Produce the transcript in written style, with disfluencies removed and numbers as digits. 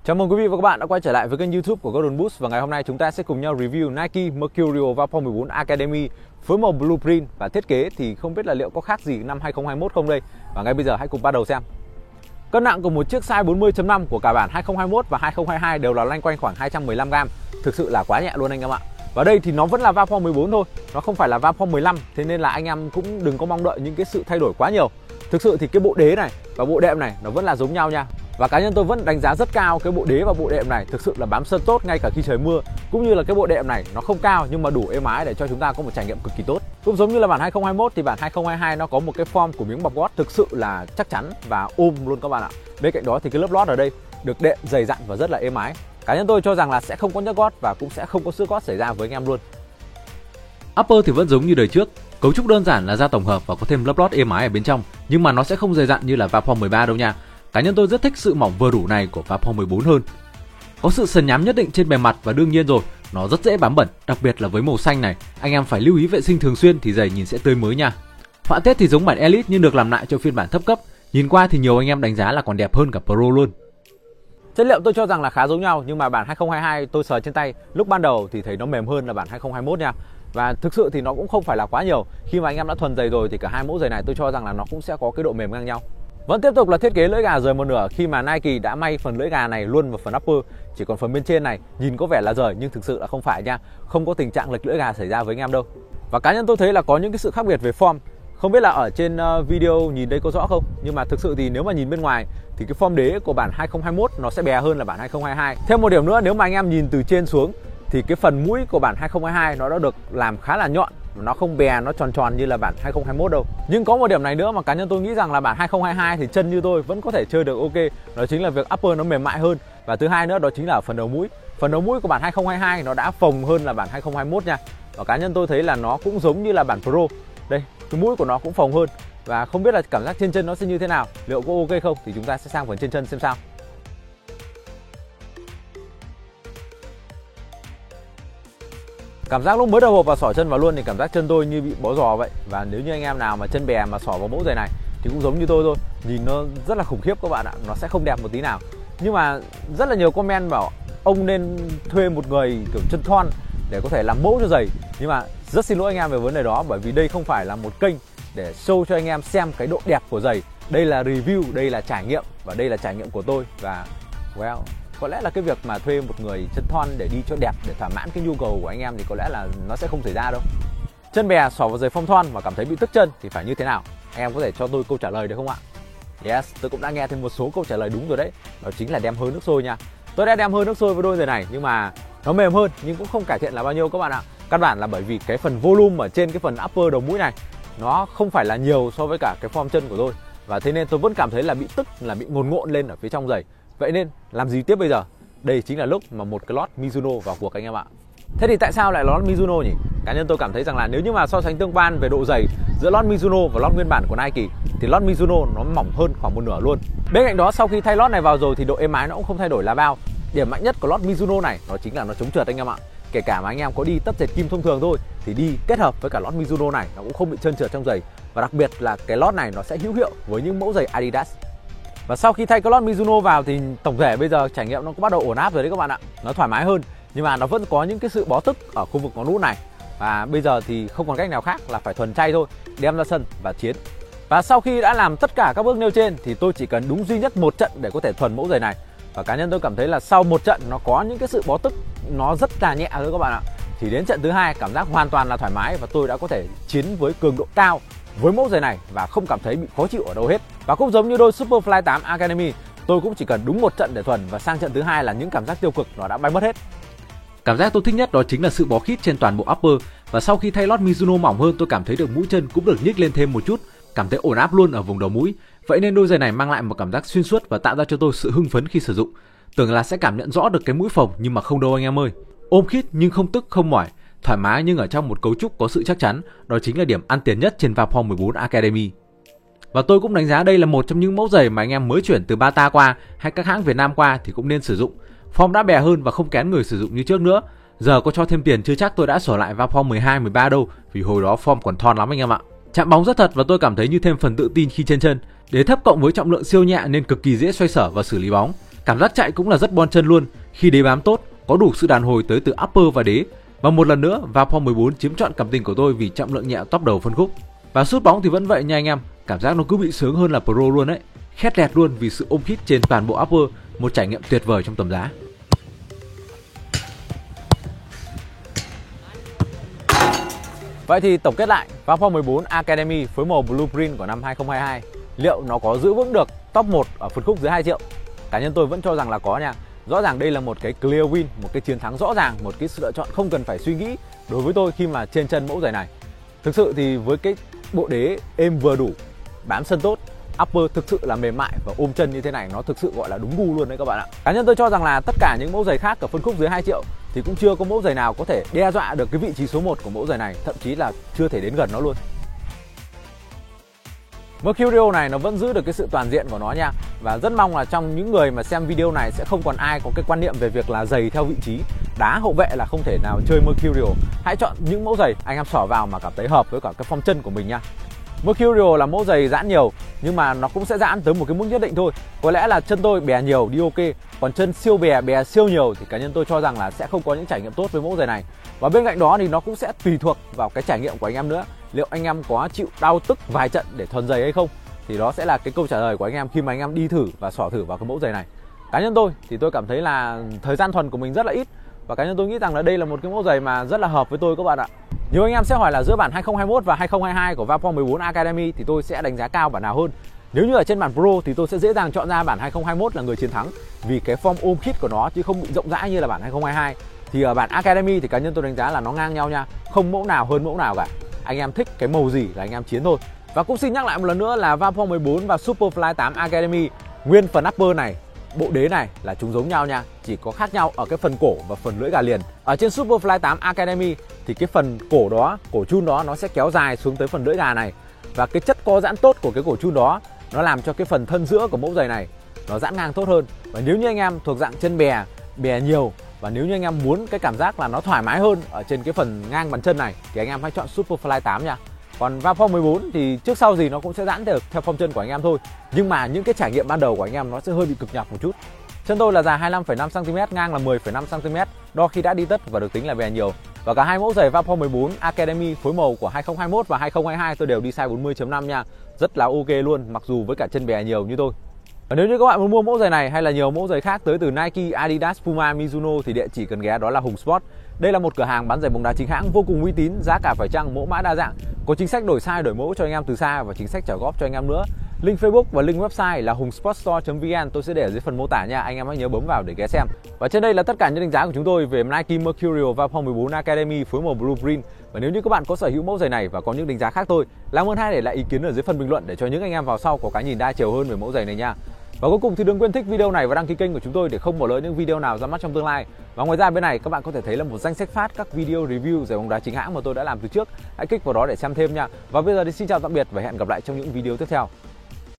Chào mừng quý vị và các bạn đã quay trở lại với kênh YouTube của Golden Boost. Và ngày hôm nay chúng ta sẽ cùng nhau review Nike Mercurial Vapor 14 Academy với màu Blueprint. Và thiết kế thì không biết là liệu có khác gì năm 2021 không đây. Và ngay bây giờ hãy cùng bắt đầu xem. Cân nặng của một chiếc size 40.5 của cả bản 2021 và 2022 đều là loanh quanh khoảng 215g. Thực sự là quá nhẹ luôn anh em ạ. Và đây thì nó vẫn là Vapor 14 thôi, nó không phải là Vapor 15. Thế nên là anh em cũng đừng có mong đợi những cái sự thay đổi quá nhiều. Thực sự thì cái bộ đế này và bộ đệm này nó vẫn là giống nhau nha. Và cá nhân tôi vẫn đánh giá rất cao cái bộ đế và bộ đệm này, thực sự là bám sơn tốt ngay cả khi trời mưa. Cũng như là cái bộ đệm này nó không cao nhưng mà đủ êm ái để cho chúng ta có một trải nghiệm cực kỳ tốt. Cũng giống như là bản 2021 thì bản 2022 nó có một cái form của miếng bọc gót thực sự là chắc chắn và ôm luôn các bạn ạ. Bên cạnh đó thì cái lớp lót ở đây được đệm dày dặn và rất là êm ái. Cá nhân tôi cho rằng là sẽ không có nhấc gót và cũng sẽ không có xước gót xảy ra với anh em luôn. Upper thì vẫn giống như đời trước, cấu trúc đơn giản là da tổng hợp và có thêm lớp lót êm ái ở bên trong, nhưng mà nó sẽ không dày dặn như là Vapor 13 đâu nha. Cá nhân tôi rất thích sự mỏng vừa đủ này của Vapor 14 hơn. Có sự sần nhám nhất định trên bề mặt và đương nhiên rồi, nó rất dễ bám bẩn, đặc biệt là với màu xanh này, anh em phải lưu ý vệ sinh thường xuyên thì giày nhìn sẽ tươi mới nha. Họa tiết thì giống bản Elite nhưng được làm lại cho phiên bản thấp cấp, nhìn qua thì nhiều anh em đánh giá là còn đẹp hơn cả Pro luôn. Chất liệu tôi cho rằng là khá giống nhau, nhưng mà bản 2022 tôi sờ trên tay lúc ban đầu thì thấy nó mềm hơn là bản 2021 nha. Và thực sự thì nó cũng không phải là quá nhiều. Khi mà anh em đã thuần giày rồi thì cả hai mẫu giày này tôi cho rằng là nó cũng sẽ có cái độ mềm ngang nhau. Vẫn tiếp tục là thiết kế lưỡi gà rời một nửa, khi mà Nike đã may phần lưỡi gà này luôn vào phần upper. Chỉ còn phần bên trên này nhìn có vẻ là rời nhưng thực sự là không phải nha. Không có tình trạng lệch lưỡi gà xảy ra với anh em đâu. Và cá nhân tôi thấy là có những cái sự khác biệt về form. Không biết là ở trên video nhìn đây có rõ không, nhưng mà thực sự thì nếu mà nhìn bên ngoài thì cái form đế của bản 2021 nó sẽ bè hơn là bản 2022. Thêm một điểm nữa, nếu mà anh em nhìn từ trên xuống thì cái phần mũi của bản 2022 nó đã được làm khá là nhọn, nó không bè, nó tròn tròn như là bản 2021 đâu. Nhưng có một điểm này nữa mà cá nhân tôi nghĩ rằng là bản 2022 thì chân như tôi vẫn có thể chơi được ok. Đó chính là việc upper nó mềm mại hơn. Và thứ hai nữa đó chính là phần đầu mũi. Phần đầu mũi của bản 2022 nó đã phồng hơn là bản 2021 nha. Và cá nhân tôi thấy là nó cũng giống như là bản Pro. Đây, cái mũi của nó cũng phồng hơn. Và không biết là cảm giác trên chân nó sẽ như thế nào, liệu có ok không thì chúng ta sẽ sang phần trên chân xem sao. Cảm giác lúc mới đầu hộp và xỏ chân vào luôn thì cảm giác chân tôi như bị bó giò vậy. Và nếu như anh em nào mà chân bè mà xỏ vào mẫu giày này thì cũng giống như tôi thôi, nhìn nó rất là khủng khiếp các bạn ạ, nó sẽ không đẹp một tí nào. Nhưng mà rất là nhiều comment bảo ông nên thuê một người kiểu chân thon để có thể làm mẫu cho giày. Nhưng mà rất xin lỗi anh em về vấn đề đó, bởi vì đây không phải là một kênh để show cho anh em xem cái độ đẹp của giày. Đây là review, đây là trải nghiệm và đây là trải nghiệm của tôi. Và well, có lẽ là cái việc mà thuê một người chân thon để đi cho đẹp, để thỏa mãn cái nhu cầu của anh em thì có lẽ là nó sẽ không xảy ra đâu. Chân bè xỏ vào giày form thon mà cảm thấy bị tức chân thì phải như thế nào? Anh em có thể cho tôi câu trả lời được không ạ? Yes, tôi cũng đã nghe thêm một số câu trả lời đúng rồi đấy. Đó chính là đem hơi nước sôi nha. Tôi đã đem hơi nước sôi với đôi giày này nhưng mà nó mềm hơn nhưng cũng không cải thiện là bao nhiêu các bạn ạ. Căn bản là bởi vì cái phần volume ở trên cái phần upper đầu mũi này nó không phải là nhiều so với cả cái form chân của tôi. Và thế nên tôi vẫn cảm thấy là bị tức, là bị ngồn ngộn lên ở phía trong giày. Vậy nên làm gì tiếp bây giờ? Đây chính là lúc mà một cái lót Mizuno vào cuộc anh em ạ. Thế thì tại sao lại lót Mizuno nhỉ? Cá nhân tôi cảm thấy rằng là nếu như mà so sánh tương quan về độ dày giữa lót Mizuno và lót nguyên bản của Nike thì lót Mizuno nó mỏng hơn khoảng một nửa luôn. Bên cạnh đó sau khi thay lót này vào rồi thì độ êm ái nó cũng không thay đổi là bao. Điểm mạnh nhất của lót Mizuno này nó chính là nó chống trượt anh em ạ. Kể cả mà anh em có đi tất dệt kim thông thường thôi thì đi kết hợp với cả lót Mizuno này nó cũng không bị trơn trượt trong giày. Và đặc biệt là cái lót này nó sẽ hữu hiệu với những mẫu giày Adidas. Và sau khi thay cái lót Mizuno vào thì tổng thể bây giờ trải nghiệm nó cũng bắt đầu ổn áp rồi đấy các bạn ạ. Nó thoải mái hơn nhưng mà nó vẫn có những cái sự bó tức ở khu vực ngón út này. Và bây giờ thì không còn cách nào khác là phải thuần chay thôi, đem ra sân và chiến. Và sau khi đã làm tất cả các bước nêu trên thì tôi chỉ cần đúng duy nhất một trận để có thể thuần mẫu giày này. Và cá nhân tôi cảm thấy là sau một trận nó có những cái sự bó tức nó rất là nhẹ thôi các bạn ạ. Thì đến trận thứ hai cảm giác hoàn toàn là thoải mái và tôi đã có thể chiến với cường độ cao với mẫu giày này và không cảm thấy bị khó chịu ở đâu hết. Và cũng giống như đôi Superfly 8 Academy, tôi cũng chỉ cần đúng một trận để thuần và sang trận thứ hai là những cảm giác tiêu cực nó đã bay mất hết. Cảm giác tôi thích nhất đó chính là sự bó khít trên toàn bộ upper, và sau khi thay lót Mizuno mỏng hơn tôi cảm thấy được mũi chân cũng được nhích lên thêm một chút, cảm thấy ổn áp luôn ở vùng đầu mũi. Vậy nên đôi giày này mang lại một cảm giác xuyên suốt và tạo ra cho tôi sự hưng phấn khi sử dụng. Tưởng là sẽ cảm nhận rõ được cái mũi phồng nhưng mà không đâu anh em ơi. Ôm khít nhưng không tức không mỏi, thoải mái nhưng ở trong một cấu trúc có sự chắc chắn, đó chính là điểm ăn tiền nhất trên Vapor 14 Academy. Và tôi cũng đánh giá đây là một trong những mẫu giày mà anh em mới chuyển từ Bata qua hay các hãng Việt Nam qua thì cũng nên sử dụng. Form đã bè hơn và không kén người sử dụng như trước nữa. Giờ có cho thêm tiền chưa chắc tôi đã sửa lại Vapor 12, 13 đâu, vì hồi đó form còn thon lắm anh em ạ. Chạm bóng rất thật và tôi cảm thấy như thêm phần tự tin khi trên chân. Đế thấp cộng với trọng lượng siêu nhẹ nên cực kỳ dễ xoay sở và xử lý bóng. Cảm giác chạy cũng là rất bon chân luôn, khi đế bám tốt, có đủ sự đàn hồi tới từ upper và đế. Và một lần nữa, Vapor 14 chiếm trọn cảm tình của tôi vì trọng lượng nhẹ top đầu phân khúc. Và sút bóng thì vẫn vậy nha anh em, cảm giác nó cứ bị sướng hơn là Pro luôn đấy. Khét lẹt luôn vì sự ôm hít trên toàn bộ upper, một trải nghiệm tuyệt vời trong tầm giá. Vậy thì tổng kết lại, Vapor 14 Academy phối màu Blueprint của năm 2022 liệu nó có giữ vững được top 1 ở phân khúc dưới 2 triệu? Cá nhân tôi vẫn cho rằng là có nha. Rõ ràng đây là một cái clear win, một cái chiến thắng rõ ràng, một cái sự lựa chọn không cần phải suy nghĩ đối với tôi khi mà trên chân mẫu giày này. Thực sự thì với cái bộ đế êm vừa đủ, bám sân tốt, upper thực sự là mềm mại và ôm chân như thế này, nó thực sự gọi là đúng gu luôn đấy các bạn ạ. Cá nhân tôi cho rằng là tất cả những mẫu giày khác ở phân khúc dưới 2 triệu thì cũng chưa có mẫu giày nào có thể đe dọa được cái vị trí số 1 của mẫu giày này, thậm chí là chưa thể đến gần nó luôn. Mercurial này nó vẫn giữ được cái sự toàn diện của nó nha. Và rất mong là trong những người mà xem video này sẽ không còn ai có cái quan niệm về việc là giày theo vị trí, đá hậu vệ là không thể nào chơi Mercurial. Hãy chọn những mẫu giày anh em xỏ vào mà cảm thấy hợp với cả cái form chân của mình nha. Mercurial là mẫu giày giãn nhiều nhưng mà nó cũng sẽ giãn tới một cái mức nhất định thôi. Có lẽ là chân tôi bè nhiều đi ok, còn chân siêu bè siêu nhiều thì cá nhân tôi cho rằng là sẽ không có những trải nghiệm tốt với mẫu giày này. Và bên cạnh đó thì nó cũng sẽ tùy thuộc vào cái trải nghiệm của anh em nữa. Liệu anh em có chịu đau tức vài trận để thuần giày hay không, thì đó sẽ là cái câu trả lời của anh em khi mà anh em đi thử và xỏ thử vào cái mẫu giày này. Cá nhân tôi thì tôi cảm thấy là thời gian thuần của mình rất là ít, và cá nhân tôi nghĩ rằng là đây là một cái mẫu giày mà rất là hợp với tôi các bạn ạ. Nhiều anh em sẽ hỏi là giữa bản 2021 và 2022 của Vapor 14 Academy thì tôi sẽ đánh giá cao bản nào hơn. Nếu như ở trên bản Pro thì tôi sẽ dễ dàng chọn ra bản 2021 là người chiến thắng vì cái form ôm khít của nó chứ không bị rộng rãi như là bản 2022. Thì ở bản Academy thì cá nhân tôi đánh giá là nó ngang nhau nha, không mẫu nào hơn mẫu nào cả. Anh em thích cái màu gì là anh em chiến thôi. Và cũng xin nhắc lại một lần nữa là Vapor 14 và Superfly 8 Academy, nguyên phần upper này, bộ đế này là chúng giống nhau nha, chỉ có khác nhau ở cái phần cổ và phần lưỡi gà liền. Ở trên Superfly 8 Academy thì cái phần cổ đó, cổ chun đó nó sẽ kéo dài xuống tới phần lưỡi gà này, và cái chất co giãn tốt của cái cổ chun đó nó làm cho cái phần thân giữa của mẫu giày này nó giãn ngang tốt hơn. Và nếu như anh em thuộc dạng chân bè nhiều, và nếu như anh em muốn cái cảm giác là nó thoải mái hơn ở trên cái phần ngang bàn chân này thì anh em hãy chọn Superfly 8 nha. Còn Vapor 14 thì trước sau gì nó cũng sẽ giãn được theo form chân của anh em thôi. Nhưng mà những cái trải nghiệm ban đầu của anh em nó sẽ hơi bị cực nhọc một chút. Chân tôi là dài 25,5 cm, ngang là 10,5 cm, đo khi đã đi tất và được tính là bè nhiều. Và cả hai mẫu giày Vapor 14 Academy phối màu của 2021 và 2022 tôi đều đi size 40.5 nha. Rất là ok luôn, mặc dù với cả chân bè nhiều như tôi. Và nếu như các bạn muốn mua mẫu giày này hay là nhiều mẫu giày khác tới từ Nike, Adidas, Puma, Mizuno thì địa chỉ cần ghé đó là Hùng Sport. Đây là một cửa hàng bán giày bóng đá chính hãng vô cùng uy tín, giá cả phải chăng, mẫu mã đa dạng, có chính sách đổi size đổi mẫu cho anh em từ xa và chính sách trả góp cho anh em nữa. Link Facebook và link website là hungsportstore.vn tôi sẽ để ở dưới phần mô tả nha, anh em hãy nhớ bấm vào để ghé xem. Và trên đây là tất cả những đánh giá của chúng tôi về Nike Mercurial Vapor 14 Academy phối màu Blueprint. Và nếu như các bạn có sở hữu mẫu giày này và có những đánh giá khác tôi, làm ơn hãy để lại ý kiến ở dưới phần bình luận để cho những anh em vào sau có cái nhìn đa chiều hơn về mẫu giày này nha. Và cuối cùng thì đừng quên thích video này và đăng ký kênh của chúng tôi để không bỏ lỡ những video nào ra mắt trong tương lai. Và ngoài ra bên này các bạn có thể thấy là một danh sách phát các video review giày bóng đá chính hãng mà tôi đã làm từ trước. Hãy kích vào đó để xem thêm nha. Và bây giờ thì xin chào tạm biệt và hẹn gặp lại trong những video tiếp theo.